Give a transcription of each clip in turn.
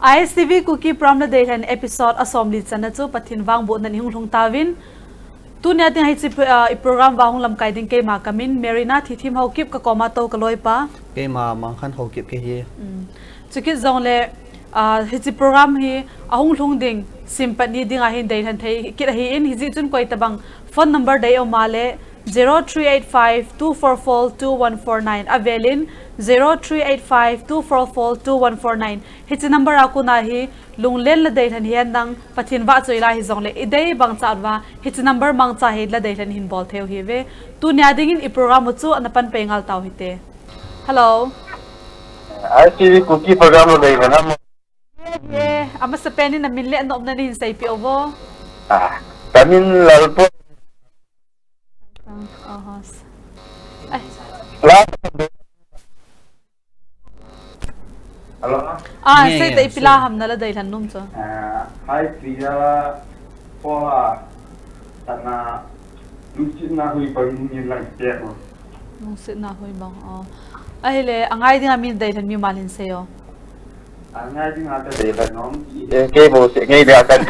ISTV Kuki Hiche Ladeilhen Episod Assembly Chana chu pathin wang bo nan hung thung tawin tu nya ting hi program wang lam kai ding ke ma kamin Marina hethem Haokip ka koma to ka loi pa ke ma mang khan Haokip ke hi chukit zong le hi program hi ahung thung ding sympathy ding ahin Ladeilhen thei kit hi in hi chun koi tabang phone number dai o male 0385244249 avelin 0385244249 hichi number akuna hi lunglen Ladeilhen hian nang pathin wa choila hi zongle idei bangcha wa hichi number mangcha hi Ladeilhen hin bol theu hi ve tu nya ding in I program chu anapan pengal taw hite hello ISTV Kuki program Ladeilhen am ye ama sa penin na minle anop na ni sai pi ovo kamin lalpo hello sai ta ipila ham na Ladeilhen num cho hai priya pola tana lucid na hui pagin ni lang te mo lucid na hui bang ahile angai ding amin Ladeilhen mi malin seyo angai ding ata Ladeilhen nom ke bo se ngai da kan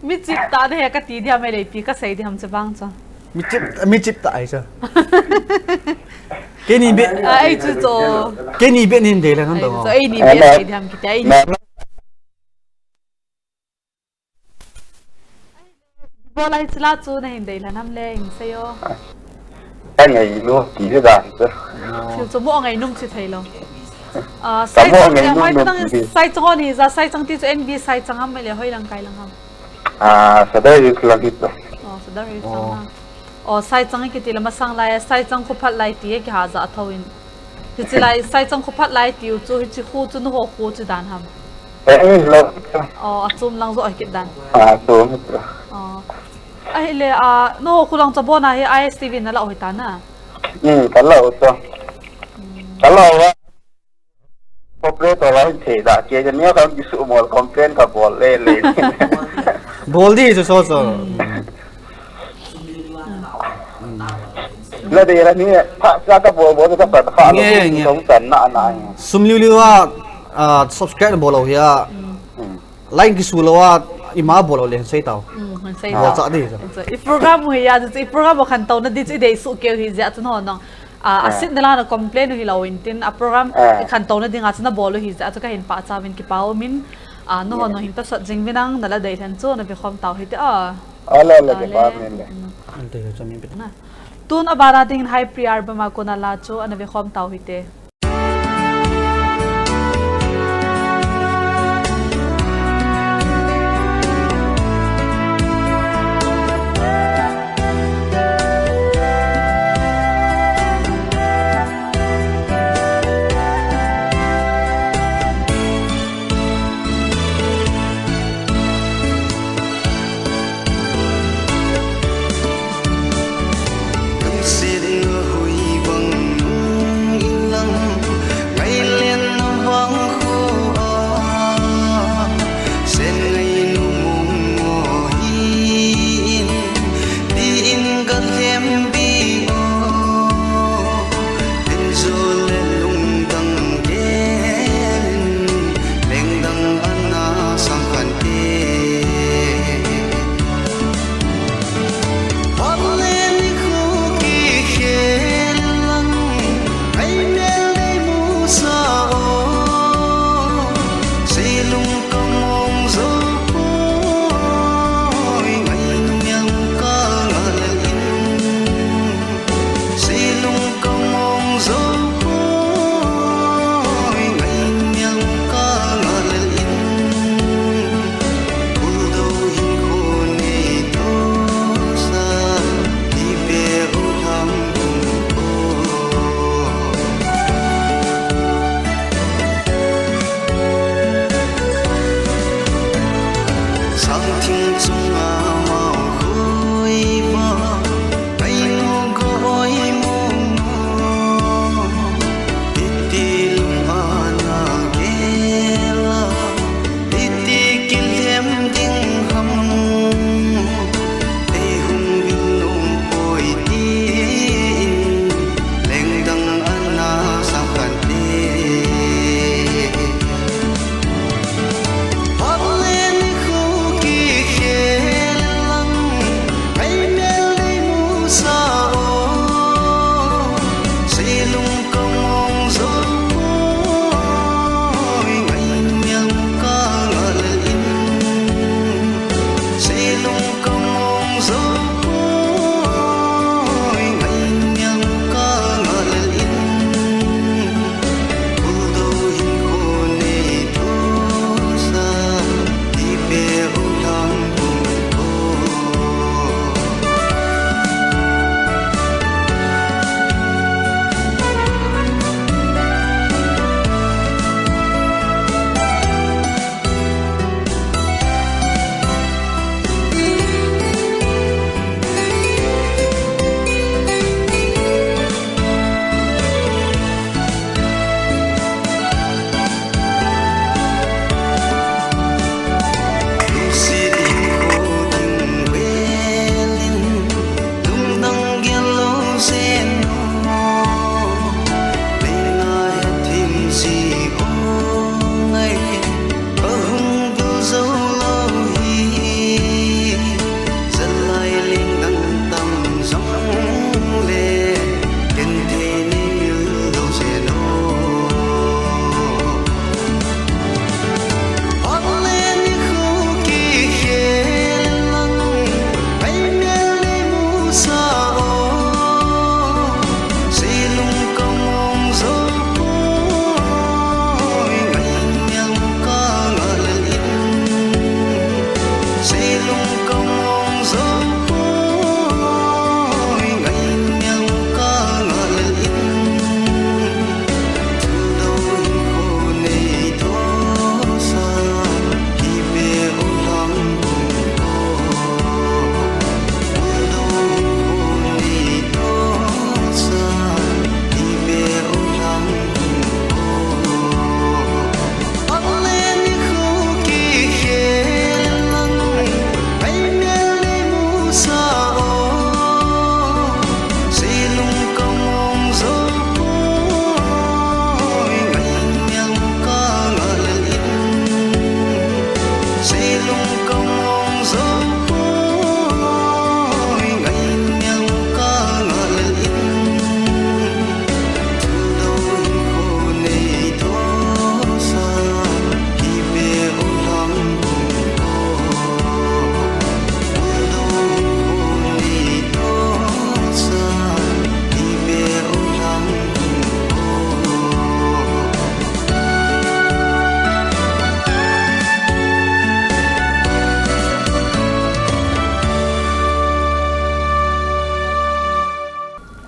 mi chip ta de ka ti dia me le pi ka sai di ham che bang cho mi chip ta ai cha ke ni be ai chu zo ke ni be nin Ladeilhen han so dong ai ni be sai di ham ki tai bola itla chu na hin Ladeilhen ham le in seyo anh ngày luôn chỉ cái gì cơ thiếu số bộ ngày nung chỉ thấy lo sai trong ngày mai tăng sai trong này ra sai trong tí cho NB sai trong ham mới là hơi lằng cái lằng ham sau đây được làm gì rồi sau đó rồi xong sai trong cái tí là mà sang lại sai trong khu phát lại tí cái hà dạ thâu in thì chỉ lại sai trong khu phát lại tí chú chỉ khu chú nó khu chú đàn ham lâu zoom lăng rồi cái đàn zoom ai le no kulang cha bona hi ISTV na la hoita na kan lo to kan lo wa operator wa the da ke je ne ka ki su mol complain ka bol le bol di so la de la ni pha sa ka bol ka pa kha lo song san na na sum liu wa subscribe bol lo ya like ki su lo wa ima bol le sei tao sai da i program hi ya i program khan taw na di chi dei su ke hi ja chun ho nong asit na la na complain hi lawin tin a program khan taw na dinga chuna bol hi ja chu ka hin pa chawin ki pau min no ho no hin ta sa jing vinang na Ladeilhen chu na bi khom taw hi te la ke pa men le ante cha mi bit na tun abara ding hai priar ba ma ko na la chu ana bi khom taw hi te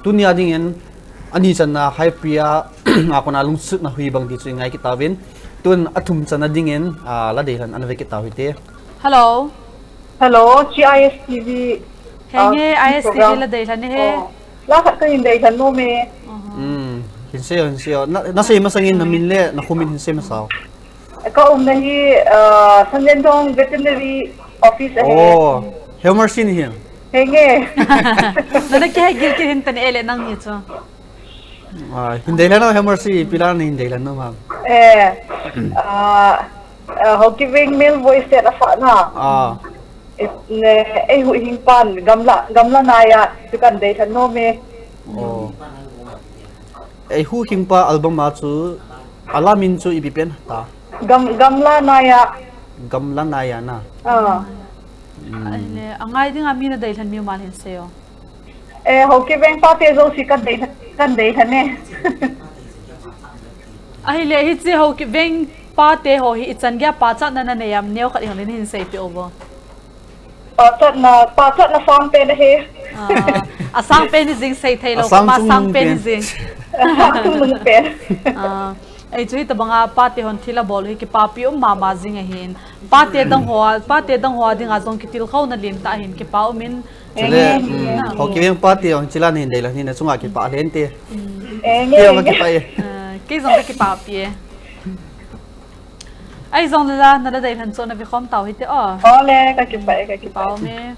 Tunia dingen ani chana hai pria akona lungsuk na hui bang di chu ngai kitawin tun athum chana dingen Ladeilhen an ve kitawite. Hello. Hello, ISTV. Henge ISTV Ladeilhen he. La khat ka Ladeilhen no me. Hinseo na sei masangin na minle na khumin hinse masaw. Ka nahi Sanjendong veterinary office ahe. Oh, Hemersin here. Henge. Nana kaya gilki hintan ele nang ito. Hindailan no Hemersi pilar ni hindailan no ma'am. Haokip male voice set asa na. Hu hingpan gamla naya tukan Ladeilhen no me. Oh. Hu hingpa album ma chu alamin chu ibipen ta. Gamla naya na. Angay din amin na Ladeilhen mi umalhin sa'yo. Haokip pati zo si kan Ladeilhen eh. Ahile hitsi Haokip pate ho hi itsan gya pacha na nanayam neo kat ihon hin say pi over. Pacha na sang pen he. Asang pen zing say tailo ma sang pen zing. Asang pen. Ay chui ta banga pate hon thila bol hi ki papi mama zing ahin. Pate dang ho ding azong kitil khaw na lim ta ahin ki pau min. Haokip pati ang chila ni Ladeilhen ni na sunga ki pa lente. Kaya magkipay. Kay zong ki papi eh. Ay zong la na Ladeilhen so na vi khom taw hite Ole ka kipay. Pau me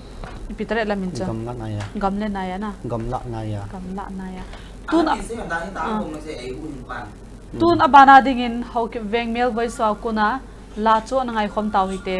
ipitare la min cha. Gamle naya na. Gamla naya. Tun abana dingin Haokip male voice wa kuna la cho na ngai khom taw hite.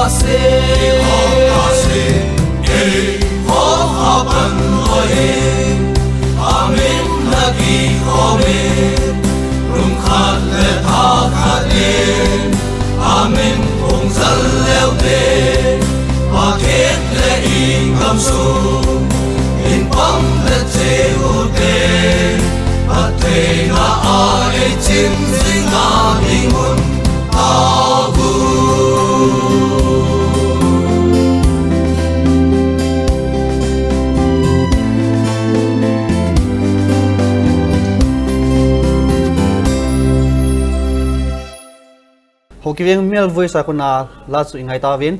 Say ingam su in pam le che u te a te na a e chin sing na ningun a bu Haokip male voice ako na last ingay tawin.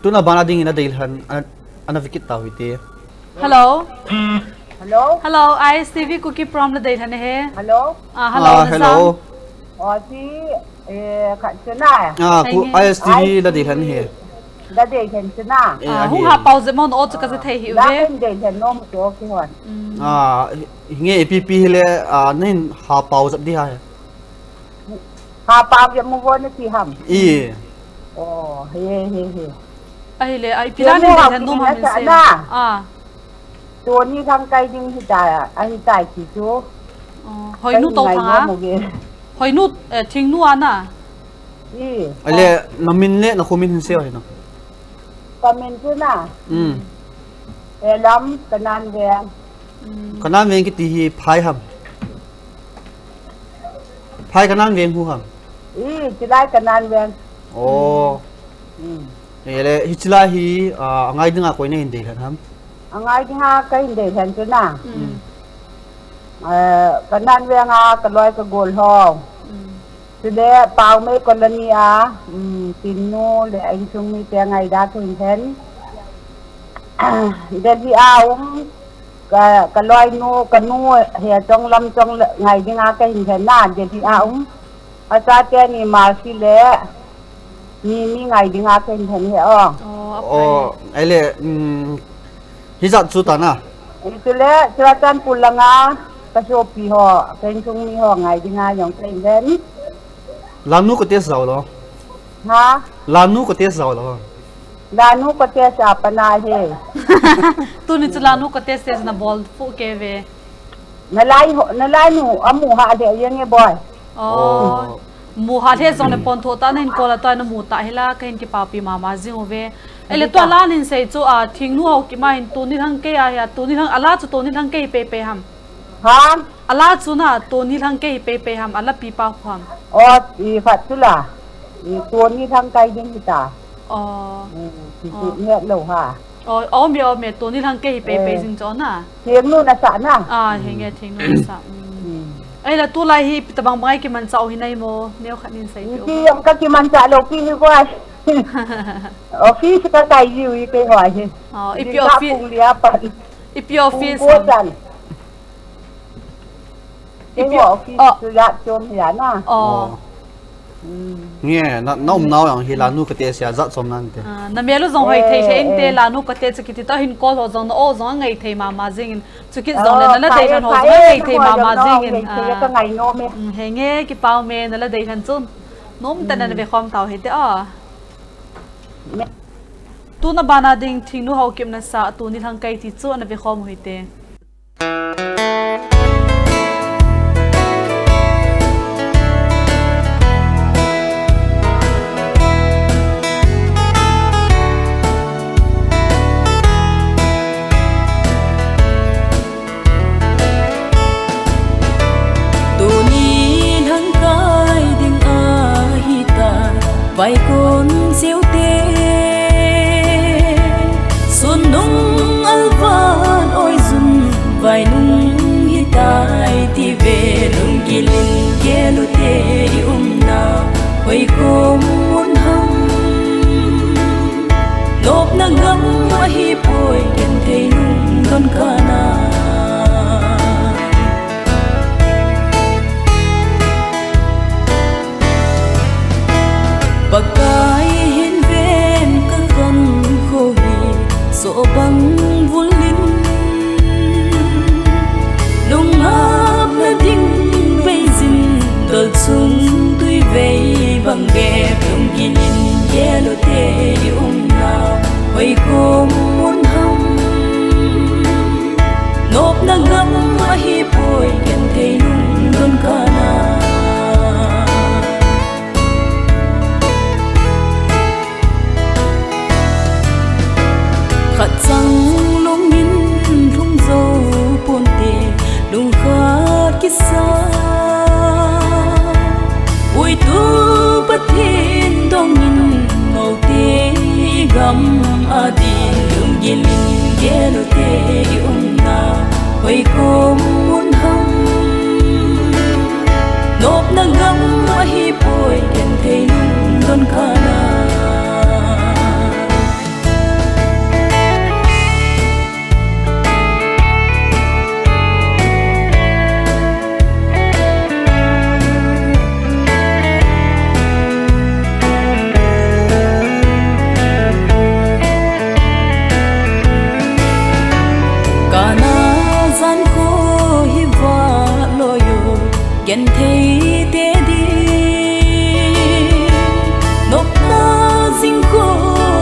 Tuna bana ding ina Ladeilhen anavikit tawiti. Hello. Hello? Hello, ISTV Kuki from Ladeilhen he. Hello? Hello. Hello. Si Katsuna. ISTV Ladeilhen he. Ladeilhen Suna. Hung ha pause mon o chuka se thei hi ve. Ladeilhen nom to ki hon. Hinge APP hele nin ha pause di ha. Ha pa ya mu won si ham. Oh, he. Ai le ai pilani Ladeilhen nom ha min se.ตัวนี้ทางไกลจริงที่จ่ายอ่ะไอ้จ่ายกี่ชั่ว หอยนูโตพังอ่ะหอยนูทิ้งนูอันน่ะไอ้เล่น้ำมินเล่น้ำคุมินเสียวเห็นเนาะ ก็มินขึ้นน่ะล้ำกระนานแวงกระนานเวงกิตีฮีพายครับพายกระนานเวงหูครับจะได้กระนานแวงโอ้เอ้เล่ฮิจลาฮีไงดึงอ่ะคุยในหินเดียร์ครับไงที่ฮะก็หินเดียร์เห็นจุน่ะกระนานแวงกระลอยกระโกลหอสุดแล้วเปล่าไม่กรณีตินโน่เลยไอ้ช่วงนี้แต่ไงได้ถึงเห็นเดี๋ยวที่กระลอยโน่กระนู่เหี่ยจงลำจงไงที่ฮะก็หินเห็นหน้าเดี๋ยวที่อาจารย์แกนี่มาสิแล้วนี่ไงที่ฮะก็หินเห็นเหี่ยไอ้เล่ฮิจัดสุดตันอ่ะสุดแล้วชราจันปุลงากระโชบปีห่อเป็นช่วงนี้ห่อไงที่ฮะอย่างเป็นเห็นลานูก็เตี้ยสาวเหรอฮะลานูก็เตี้ยสาวเหรอลานูก็เตี้ยสาวปนาเฮตัวนี้จะลานูก็เตี้ยเซสนะบอลฟูเกเวนั่นไล่หนูหมูหาเดียวยังไงบ่อยหมูหาเทศส่งในปนโทตันเห็นกอละตัวน้ำหมูตาเฮล่าก็เห็นกี่ปาปีมาจิงเวเอเลตัวล้านเห็นเสียจู่ทิ้งนู่เอากี่มาเห็นตัวนี้ทั้งเกย์อะตัวนี้ทั้งอาลาจู่ตัวนี้ทั้งเกย์เปฮัมอาลาจู่น่ะตัวนี้ทั้งเกย์เปฮัมอาลาปีปาความอีฟัดสุล่ะอีตัวนี้ทางไกลยังที่ตาเนี่ยเหล่าค่ะเมียตัวนี้ทางเกย์เปจริงจ้ะน่ะเทียงนู่นน่ะสะน่ะเทียงนู่นสะไอ้ละตัวไรฮีตะบังไม้กี่มันจะเอาหินไอโมเนี่ยขัดนินใส่เดียวที่ยังก็กี่มันจะโลกี้นี่ก็ออฟฟิศก็ไกลอยู่อีกไปหน่อยอีพีออฟฟิศอีพีออฟฟิศอีพีออฟฟิศสุดยอดจมเหียน่ะเนี่ยน้องอย่างฮิลานูก็เตี้ยเสียจัดสมนั่นเองนั่นเมียลูกจงหอยเทเองเตลานูก็เตี้ยสกิติต่อหินก้อนหัวจงโอ้จงไงเทมาจิงสกิจงเลยนั่นละเดียนหัวจงไงเทมาจิงก็ไงโน้มเฮงเงี้ยกี่เปล่าเมนั่นละเดียนจุนโน้มแต่นั่นเป็นความเต่าเห็ดอ่ะตัวนับบานาดิงทิ้งนู่Haokipนั่นซะตัวนี้ทางไกลที่จุนั่นเป็นความเห็ดvài con siêu tê xuân nung alvan ôi dùn vài nung hi tai thì về nung kilin kia lu tê na vài con muốn hâm lốp na ngắm hi bồi ken thấy nung don kana Bagai hiên ven các con khô vì sổ băng vun linh lung áp na ding bay dinh tờ sung tuy về bằng ghép lung kilin yelo te na quay cô muốn hâm nộp na ngắm hi bồi ken thấy nung don kana khát adin lung gilin gelo te na hoi kom mun ham nop na gam hi poi ken te lung don kana gen thấy thế đi nộp na dinh khô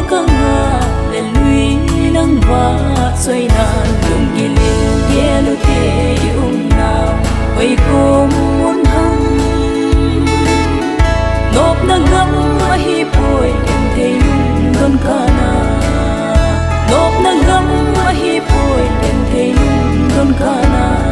căng ngà để lui nắng và xoay nàn lung gilin gelo te na quay cô muốn hâm nộp na gam hi poi em thấy lung don kana nộp na gam hi poi em thấy lung don kana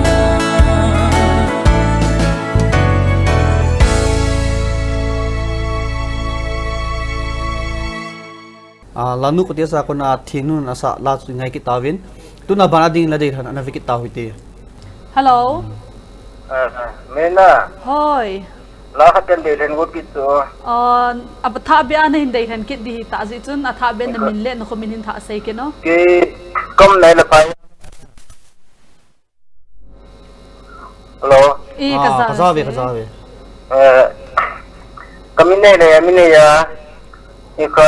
lanu ko tiasa ko na thinu na sa la chu ngai ki tawin tu na bana ding la de than na vikit taw hite hello mena hoi la khaten de den gut ki chu ab tha be an hin dei than kit di ta ji chun a tha be na min le no ko min hin tha sei ke no ki kom nai la pai hello I kazawe kamine le amine ya ika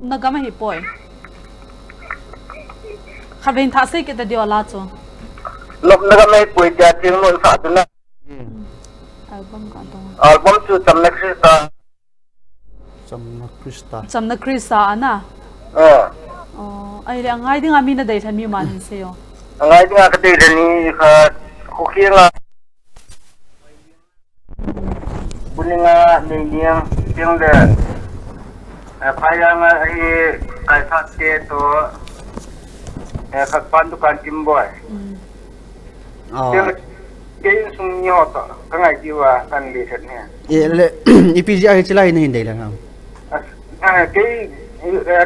na gama hi poi khavin tha sei ke ta dio la chu lok na gama hi poi ja tin mon sa tu na album ka to album chu tamnak se ta samna krista ana ai le ngai ding ami na dei than mi man hin se yo ngai ding ka te de ni kha khoki nga buninga ni niang tiang de phayang ai kai sa te to khak pan dukan timboy ke sung ni ho to ka ngai ji wa kan li set ne le ipji ai chilai ni dei la na ke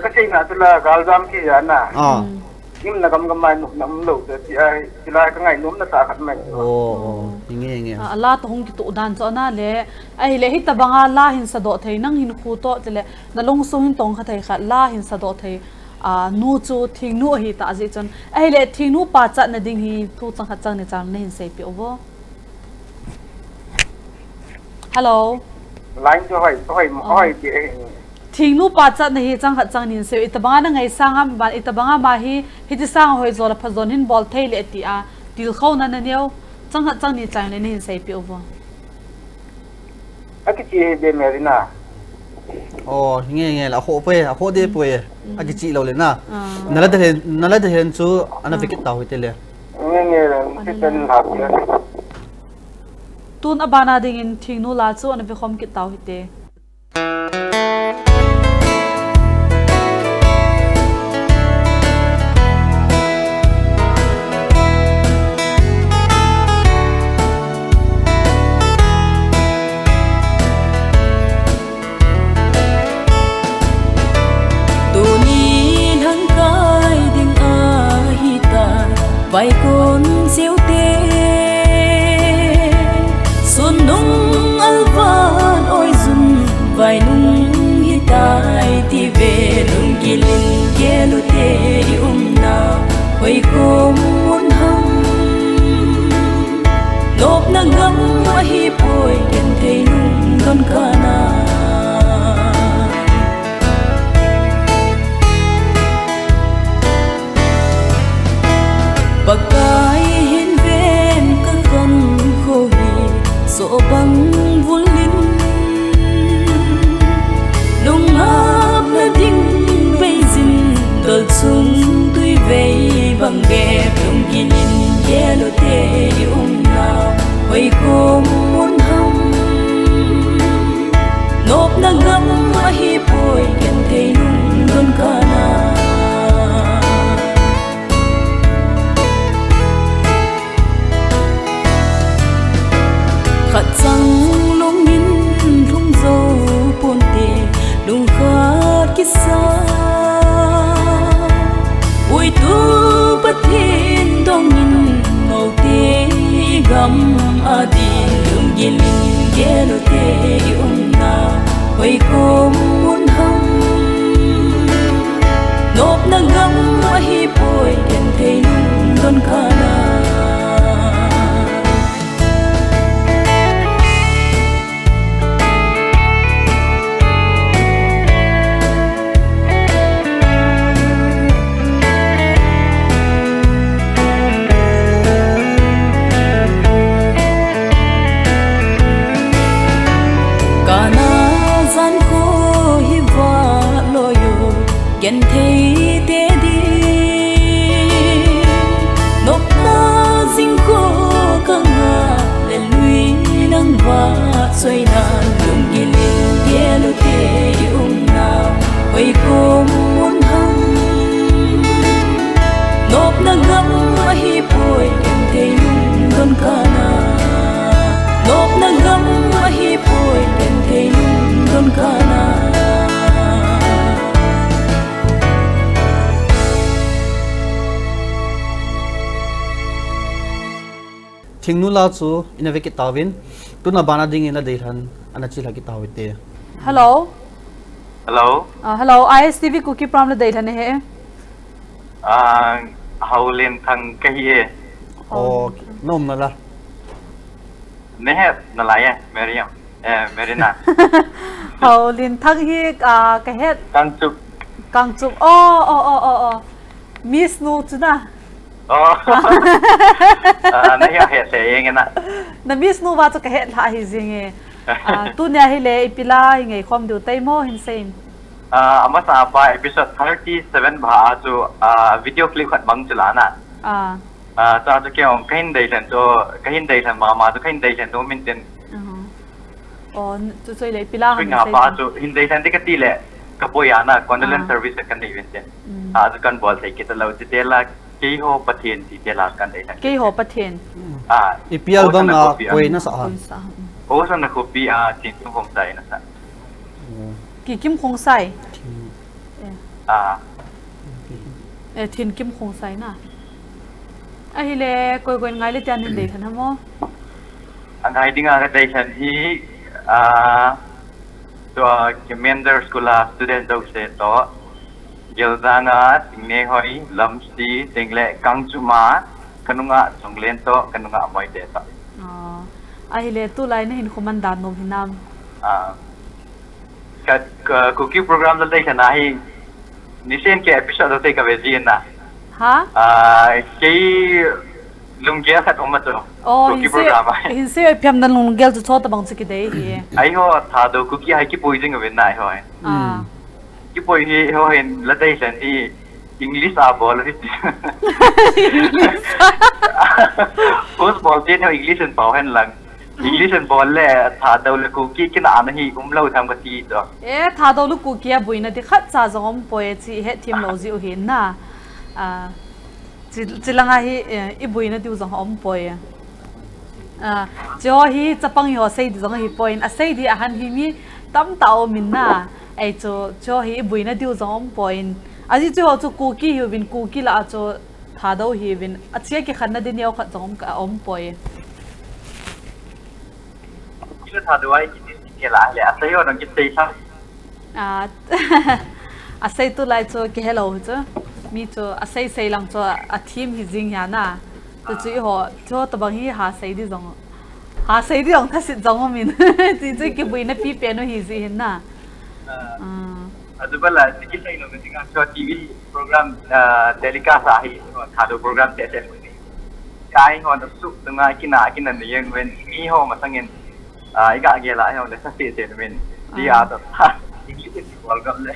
ka sei na tu la galjam ki ya na im na gam mai nam lo te ti ai chilai ka ngai nom na ta khat mai nge ala to hong ki tu dan cho na le ai le hita banga la hin sa do thei nang hin khu to tele na long so hin tong kha thei kha la hin sa do thei nu chu thing nu hi ta ji chon ai le thing nu pa cha na ding hi thu chang kha chang ne chang ne hin sei pi over hello line cho hỏi chị thing nu pa cha na hi chang kha chang nin se ita banga na ngai sangam ba ita banga ma hi ti sang hoi zo la phazon hin bol thei le ti a til kho na na neu chang kha chang ni chang ne hin sei pi over cái chị bên Marina nghe là khổ đi pe cái chị lâu lên na nala de hen chu ana vikit taw hite le nghe là cái tên học tun abana ding in thing nu la chu ana vi khom ki taw hite vai con diêu tê xuân nung alvan ôi dùn vai nung hitai ti về lung gilin gelo te na vai con muốn hâm nộp na ngắm hi poi ken te nung don kana bagai hin ven ka kan kho hi so bang vulin lung ap na ding beijing dal chung tui vei bang ge lung gilin gelo te na hoi ko mun ham nop na ngam hi poi ken te nung don kana khát trăng lung in gen thấy thế đi nộp na dinh khô căng ngà để lui nắng và xoay nàn đường đi lên kia lối thế yêu nào quay cùng muốn hâm nộp na ngắm hi bồi em thấy lung don kana nộp na ngắm hi bồi em thấy lung don kana thing nu la chu in ve ki tawin tuna bana ding in Ladeilhen ana chila ki tawite. Hello. Hello. Hello, ISTV Kuki from Ladeilhen he. Haulen thằng cái O nom na la. nè nó lại Miriam Merina Hầu liên thăng hi cái hết căng chụp Miss nu chứ na. này hết thế nghe nè Na miss nu va cho cái hết lại hi zinge. Tu nya hi le ipila hi ngai khom du tai mo hin sein. ama sa pa episode 37 bha chu video clip khat bang chula na cha chu kyo kain Ladeilhen ma chu kain Ladeilhen no min ten tu soi le pila ha nga pa chu hin Ladeilhen de ti le kapoya na condolence service kan event ten chu kan bol thai ki ta lo ti te la ki ho pathian ti te la kan Ladeilhen ke ho pathian ipial bang na koi na sa o sa na copy tin tu hom sai na sa ki kim khong sai thin kim khong sai na a hi le koi koi ngai le tan hin Ladeilhen hamo ngai dinga Ladeilhen hi to commander school student dog se to gildanga tingne hoi lamsti tingle kangchuma kanunga chonglen to kanunga moi de ta a hi le tu lai na hin khomandan no hinam Kuki program Ladeilhen hi nisen ke episode te ka vejin na ke lungia khat oma to Kuki program hin se pyam nan lungel chu chota bang chi dei hi ai ho tha do Kuki hai ki poijing ave nai hoi ki poi hi ho hin Ladeilhen hi English bol ri first ball tin ho English en pau hen lang English and ball le tha do le Kuki kin an hi lo tham ka ti to tha do lu Kuki buina ti khat cha jong poe chi hethem lo ji u hin na chilanga hi I buina ti jong om poe jo hi chapang yo sei jong hi point a sei di ahan hi mi tam tao min na ai cho hi buina ti jong om point aji cho Kuki hi bin Kuki la cho tha do hi bin achia ki khanna din yo khat jong ka om poe tha do ai ki la le a sei on ki sei sa a sei tu lai cho ki hello cho mi cho a sei lang cho a team hi jing ya na tu chi ho cho ta bang hi ha sei di jong tha sit jong min ti chi ki buina pi pe no hi ji hin na adu bala ki sei no ngi cho TV program telecast a hi tha do program te se kai ho na su nga ki na ni yeng wen mi ho ma sangin iga ge la ho le sa ti te men dia to English welcome le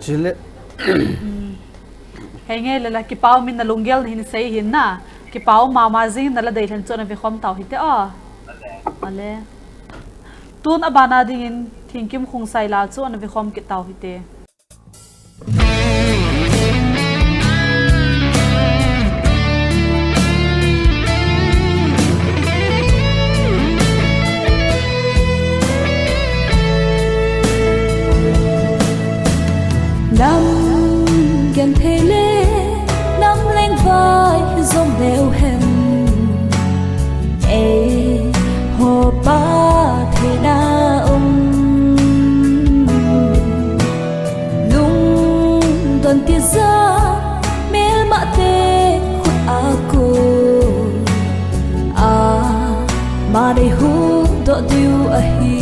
chile henge la ki pau min na lungel hin sei hin na ki pau mama jing na Ladeilhen chona vi khom tau hite ale tun abana ding in thingkim khung sai la chu an vi khom ki tau hite năm gần thế lê năm lên vai dòng đèo hèn hồ ba thế đa ông lung tuần tia ra mel mạ tê khut aku mà đây hu độ tiêu ahin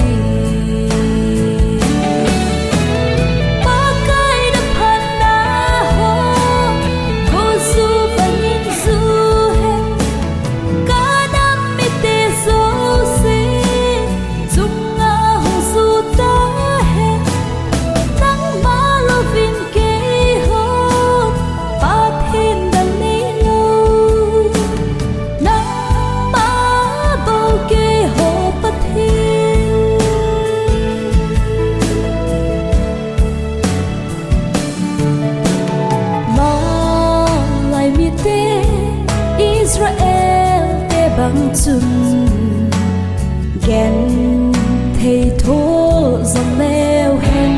thầy thô dòng leo hen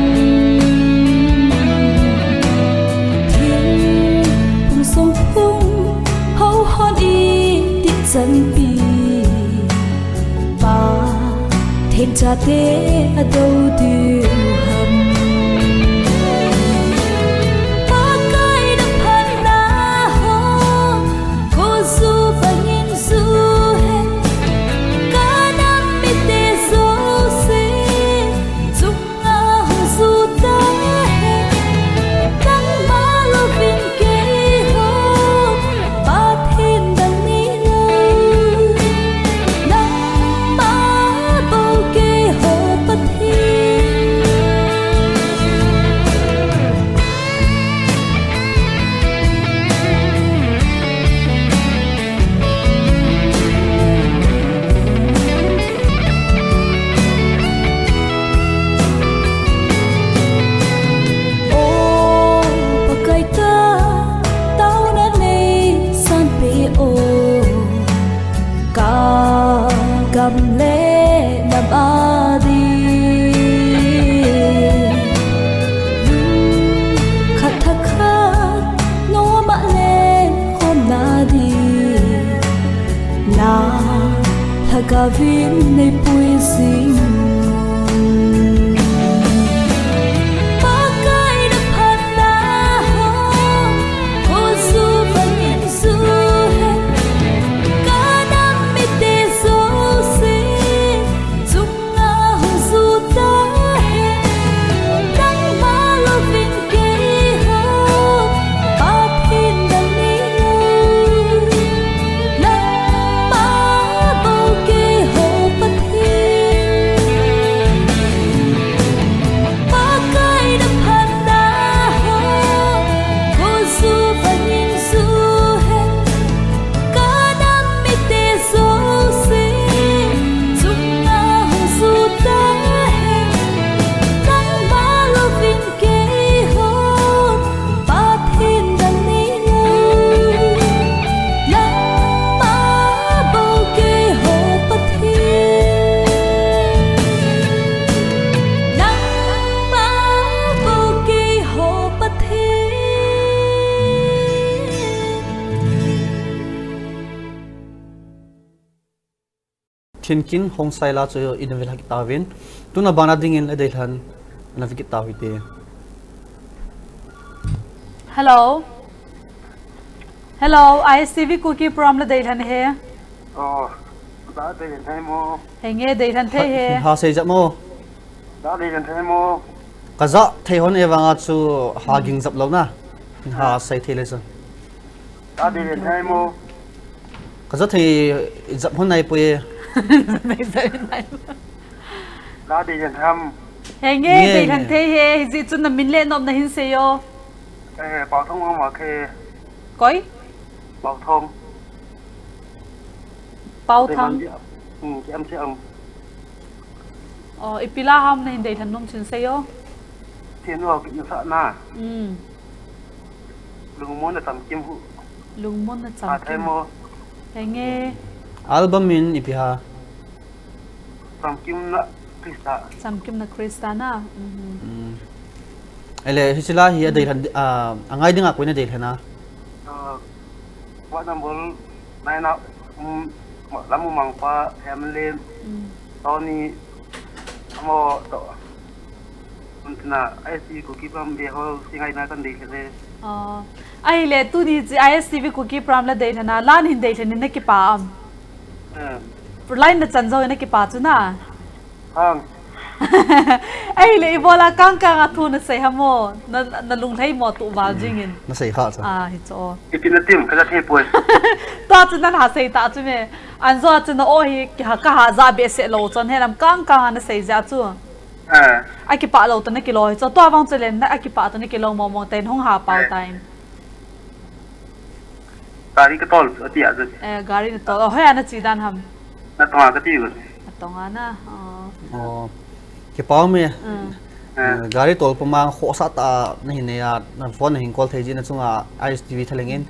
thiên cùng sông phung hấu hòn y tiết dân bì ba thêm cha tế ở đâu tiêu hầm cầm lệ nằm a đi khát thắc khát nó mạ lên hôm na đi na thà cả viên này bùi xinh thiên kin hong sai la cho in vel hak tawin tuna bana dingin Ladeilhen na vikit tawite Hello. Hello, ISTV Kuki from Ladeilhen here. Đã Ladeilhen thấy mo. Hey nghe Ladeilhen thế he. ha sei jamo Đã Ladeilhen thấy mo. kaza thei hon ewanga chu haging zap lo na ha sei thele sa Đã Ladeilhen thấy mo. kaza thei zap hon nai poe Đã Ladeilhen tham. Hey nghe Ladeilhen thế he, gì chun na min le nom na hin se yo. Bảo thông không mà khe. Koi? Bảo thông. Bao thang. Chị em sẽ ông. Ipila ham na hin Ladeilhen nom chun se yo. Thiên vào kỹ sợ na. Lùng muốn là tầm kim vụ. Lùng muốn là À chăm thêm kim. mô. Hey nghe. album in ipiha Tầm kim nợ. Krista. Chăm kim na Krista na. ele hisila hi Ladeilhen angai dinga koina Ladeilhen na What number? Nine out. Lắm một mảng qua em lên. Tony. Amo to. Na ISTV Kuki from the whole thing I not Ladeilhen. Ai le tu di ISTV Kuki from Ladeilhen na lan hin Ladeilhen ne ki pa am. Line na chanzo ne ki pa chu na. Hang. Ai le ibola kang athu na sei hamo na lung thei mo tu wal jingin. na sei ha cha Hi cho. Ipinatim kaza the poi. Ta chu nan ha sei ta chu me an zo chu na o hi ki ha ka ha za be se lo chon he ram kang na sei ja chu. Ai ki pa lo to na ki lo cho to wang chelen na ai ki pa to na ki lo mo mo ten hong ha pau time. Gari ka tol atia zo. Gari na to ho ya na chi dan ham. Na twa ka ti go. Tonga na. ke pau me gari tol pamang kho sa ta na hin ya na phone hin call thei jin chunga ISTV thalengin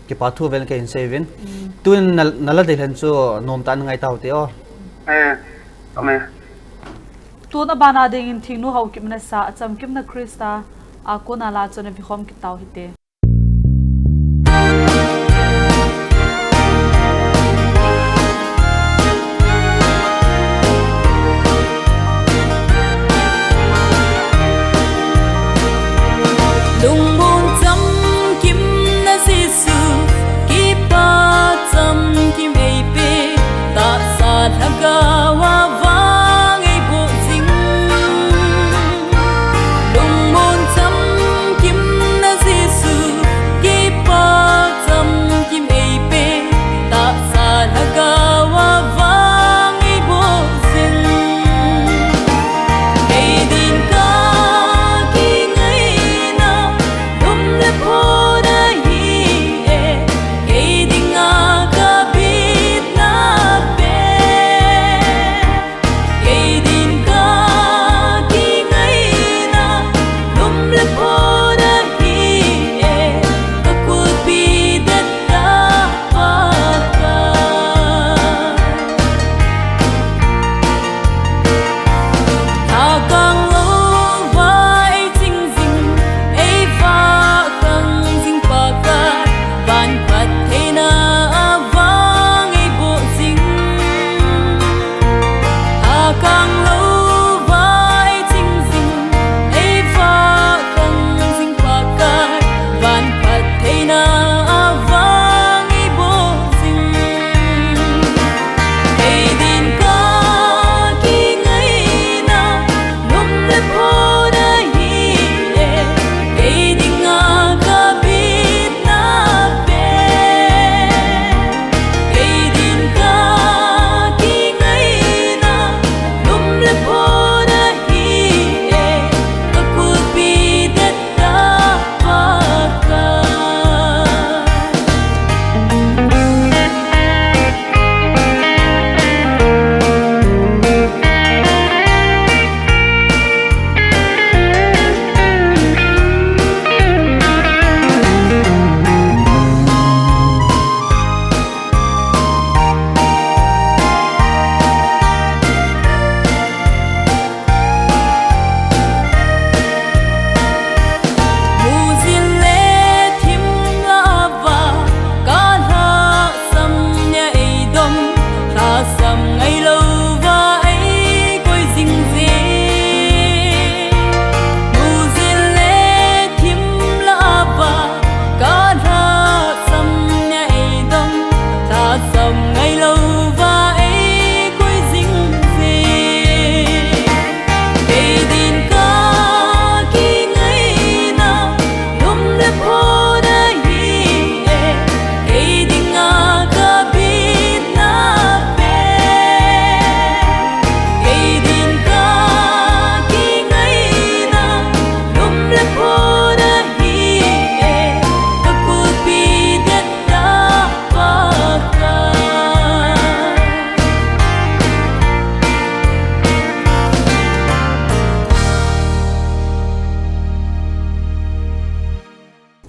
ke pa thu vel ke in seven tun na Ladeilhen chu nom tan ngai tau te o Ame. tu na bana ding in thing nu Haokip na sa cham kim na Krista a ko na la chone vi khom ki taw hite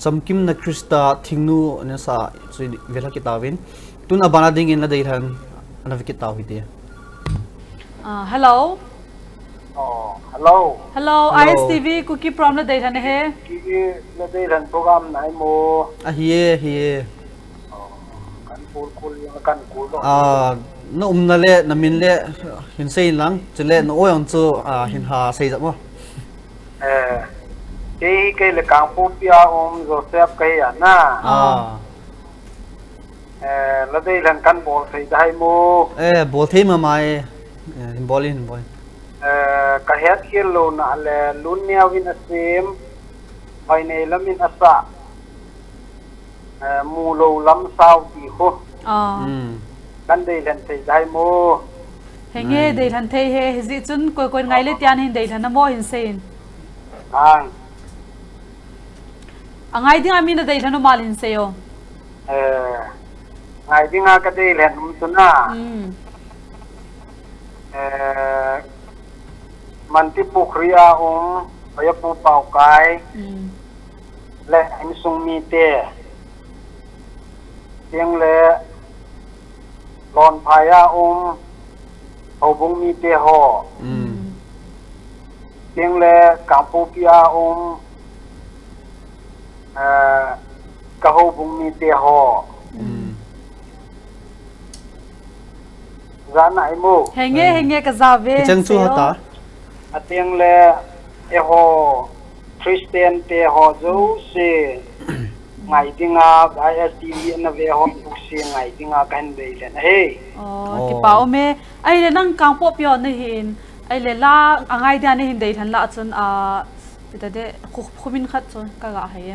Samkim na Krista thingnu ne sa vela kitawin tun abana ding in Ladeilhen ana vikitaw hite hello Hello. hello ISTV Kuki from Ladeilhen he Kuki Ladeilhen program nai mo. Hiye Kan kul kan kul do. no na le na min le hin sei lang chele no oyang chu hin ha sei mo cái là càng phổ biến Joseph cái na là đây là căn bộ thấy đại mô bộ thế mà mai hình bol cái hết kia luôn là luôn nhau in asim phải này làm in asa mù lâu lắm sao thì khô căn đây là thấy đại mô hình nghe đây thành thấy he dị chun coi ngày lấy tiền hình đây thành nam mô hình sen Angai ding amin na dahil ano malin sa'yo? Ngai ding nga ka dahil ano na. Manti po kriya kaya po paukay. Le, inisong mite. Tiyang le, lon paya hobong mite ho. tiếng lệ Campuchia cả hồ bung mi tê ho ra nãy mu hình nghe cái giá về chân chu hả ta tiếng lệ ho Christian tê ho dấu se ngày tiếng ISTV na về ho se ngày tiếng kan đây lên hey cái bảo me ai lên năng Campuchia này hin ai lên la angai dia này hin đây thành la chun bây giờ khumin khát chun cái gã hay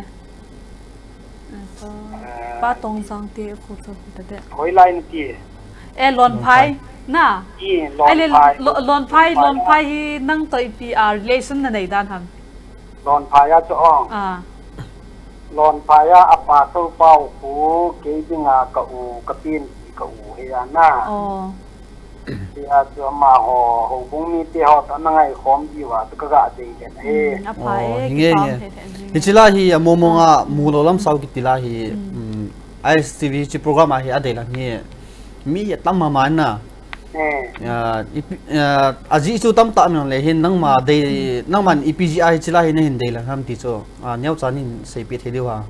ba tông sang tê khu chun bây giờ hồi lại nữa tê lon phai na ai lên lon phai hi năng tới relation này đan ham lon phai á cho lon phai á apa sâu bao phú cái gì ngà cậu tin cậu hay na thì cho mà họ bung mi thì họ tao ngay khom gì vậy tôi gạ gì vậy nghe thì chỉ là hi momonga mulo lam sau cái tila hi ISTV chi program hi ade la nghe mi tam ma man na aji chu tam ta mi le hin nang ma de nang man EPGI chi la hi ne hin de la ham ti cho nyau chanin sei pi the dewa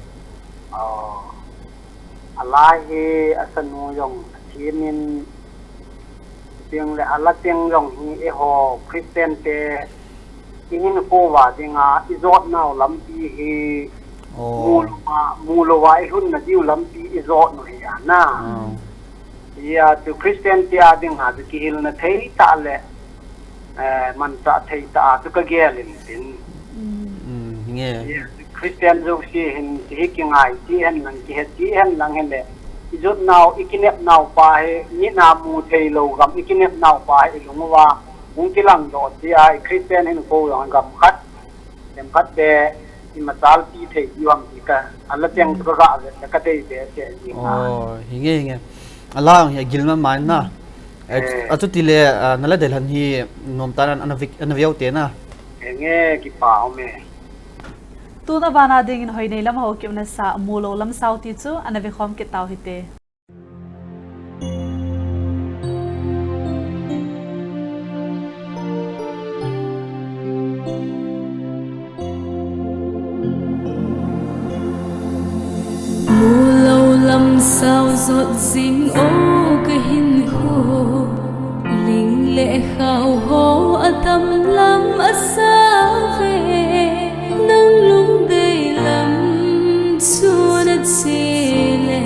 alai hi asanu yong thimin tiếng lệ ala tiếng dòng hi ho Christian te in ko wa dinga izot now lampi hi mulwa hun na diu lampi izot no ya na ya to Christian te ading ha ki hil na thei ta le man ta thei ta to ka gelin tin nghe Christian zo si hin hi ki ngai ti hen nang ki het ti hen lang hen le izot now ikinep now pa he ni na mu thei lo gam ikinep now pa he lungwa mung tilang do ti ai Christian hin ko yang gam khat dem khat be in matal ti thei yuam ti ka ala tiang to ra ka te be se ni hinge ala ya gilma man na atu ti le nala delhan hi nom taran anaviau te na nge ki pa me tu na bana ding in hoi nei lam Haokip na sa mulo lam sau ti chu anavi khom ke tau hite mulo lam sau giọt dinh ô cái hin khô linh lệ khao hô tâm lam xa về nâng lung đầy lắm xua đất xê lệ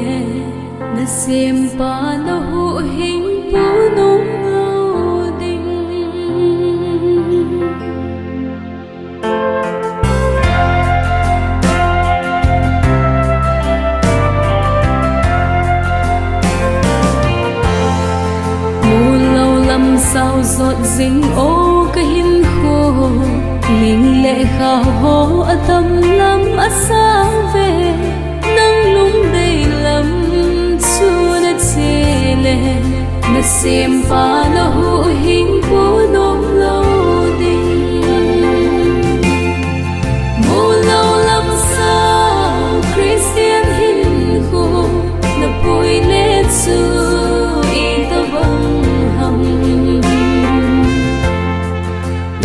na xem ba na hộ hình bố nông ngao đình mù lâu lắm sao giọt dính ô cái hin khô linh lệ khao hô tâm lắm xa về nâng lung đầy lắm xua đất xê lệ na xem ba na hộ hình bố nông lâu đình mù lâu lắm sao Christian hin khô na bôi lệ xưa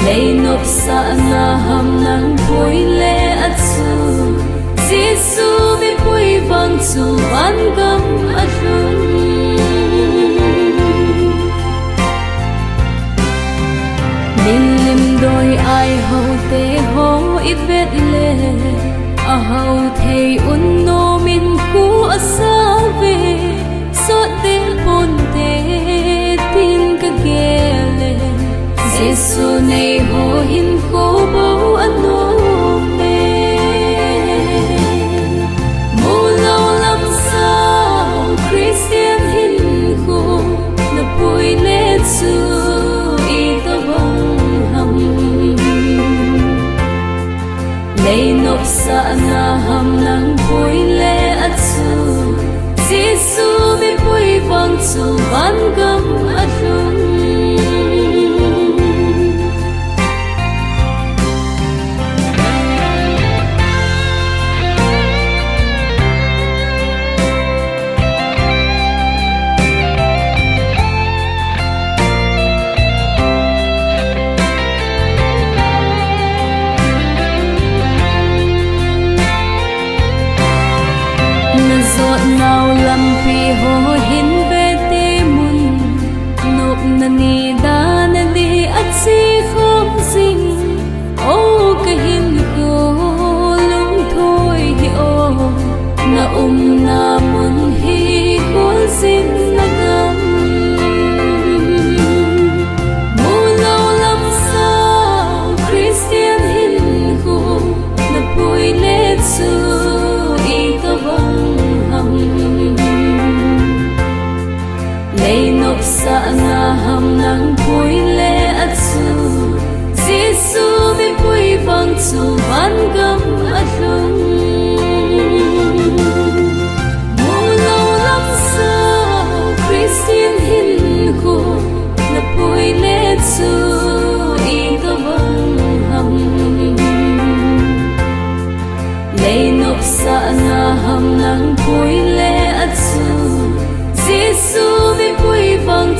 lấy nộp sa na ham nang bôi lệ at su Giêsu bị bôi vang su ban gam at run min lim đôi ai hậu te ho i vet le a hậu thei un no min ku asa ve so te pon te tin ka gele Giêsu này ho hin ko bo ano me mo lâu lắm sao Christian hin ko na poi le su i to bang ham lấy nộp sa na ham nang poi le at su Giêsu bị poi vang su ban gam at run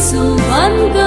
Giêsu ban